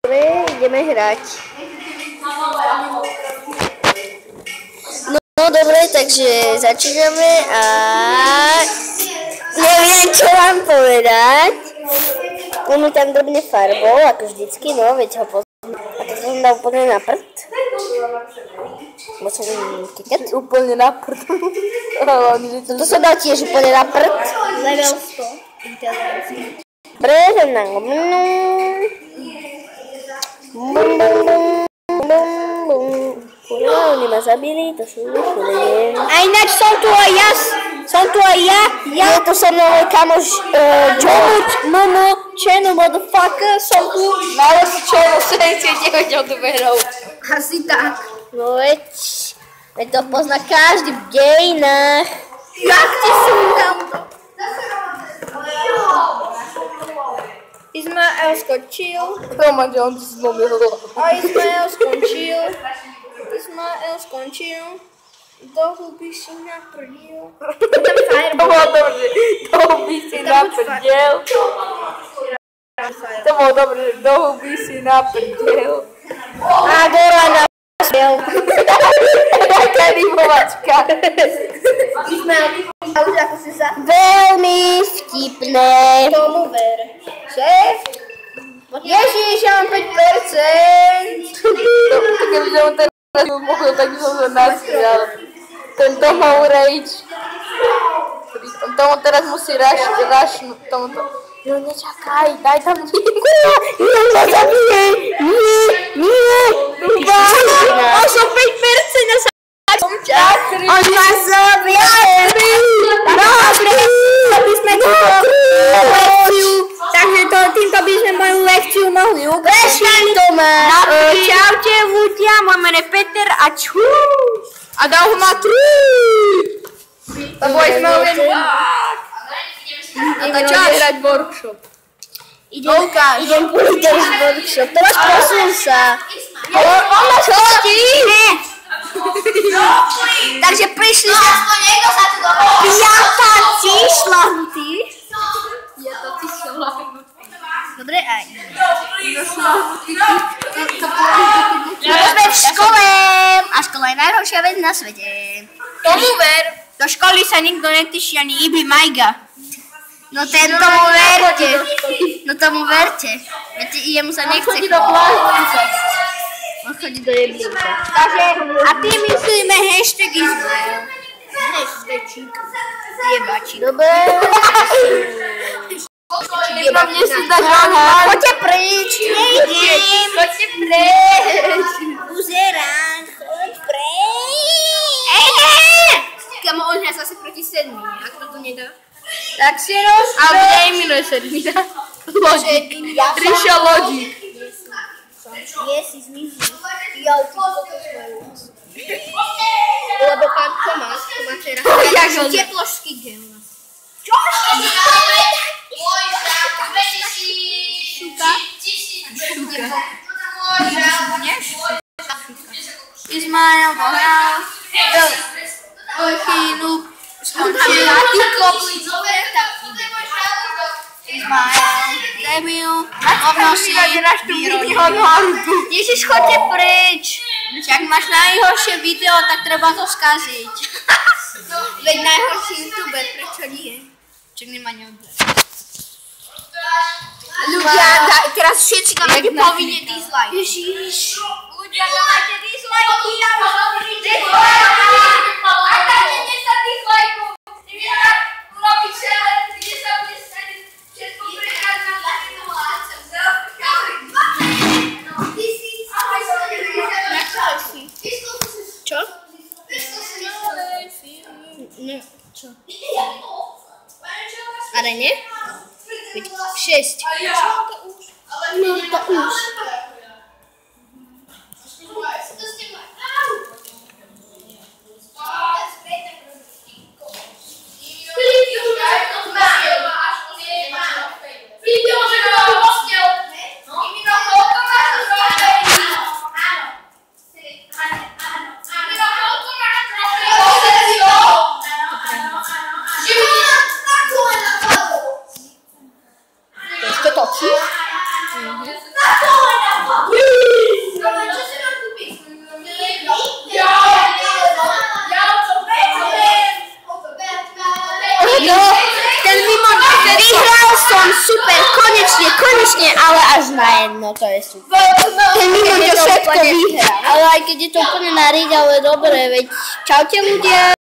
Dobre, ideme hrať. No dobre, takže začíname a neviem, čo vám povedať. On mi tam drobne farbou, ako vždycky, no, veď ho poznám. A to som dal úplne na prd. Bo som kiket. Úplne na prd. To som dal tiež úplne na prd. Level 100. Inteligencia. Dobre, idem na gominu. Bum, bum, bum, bum, bum. Kurva, oni ma zabili, to sú neviem. A ináč som tu aj ja. Je tu so mnou môj kamoš Momo, channel motherfucker, som tu. Malo si čelo 79 odberov. Asi tak. No veď to pozná každý v dejinách. Jak ti súdam to? Ismael skočil. Roman, že on ti zlomil. A Ismael skončil. Do huby si naprdil. To bolo dobré, do huby si naprdel. To bolo dobré, do huby si naprdel. A Goran naprdel. Taká rybovačka. Ismael, a už ako si sa... Veľmi vtipné. Tomu ver. Šéf? Ježiš, ja mám 5%. Keby som teraz mohol, tak by som sa nasmial. Ten Tomov rage. Tomu teraz musí rašnúť tomuto. Jo, nečakaj, daj tam Ja ma zabije. Nie. On som 5% a sa... On ma zabije. Dobre. Aby sme lekciu, takže týmto by sme moju lekciu mohli ukončiť. Čaute ľudia, môj meno je Peter a čú. A dal ho na 3! Lebo sme ho len A to čas. hrať workshop. Idem pôjde z workshop. Teraz posun sa. On ma schodí. Takže prišli sa piatáci šlahnutí. Dobre, aj. Sme v škole. A škola je najhoršia vec na svete. Tomu ver. Do školy sa nikto netyší ani Ibi Majga. No ten tomu verte. No tomu verte. Viete, jemu sa nechce Chodí do plážnica. On chodí do jeblinka. Takže, a tým myslíme hashtag Izrael. Hashtag jebačík. Dobre. Mne si dá žáhať. Poďte preč, nejdem. Poďte preč. Uzerám, choď preč. Kamo, on hrá zase proti sedmi, ak to tu nedá. Tak si rozprávať. Ale kde je minulé sedmina? Lodík. Ríša Lodík. Nie si zmizí. Ja ti kokos majú. Lebo pán Tomás, to má teraz tepložský gel. Čože? Šuka? Ismael dohral. Chvíľu skončil. Ismael, debil, obnosí výrodu. Ježiš, choďte preč. Ak máš najhoršie video, tak treba to skaziť. Veď najhorší youtuber, prečo nie? Čak nemá neodber. Ľudia, teraz všetci dávajte povinne dislike. Ježiš. Ľudia, dávajte dislike. Aj tak je 10 dislikeov. Ty vieš, urobiť šele, kde sa bude stať všetko prehľad na takýto vládcem. Čo? No, čo? Ale nie? 6. No to už. Ešte točíš? som, super, konečne, ale až na jedno, to je super. Ten mimo to všetko vyhrá. Ale aj keď je to úplne na riť, ale dobre, veď čaute ľudia.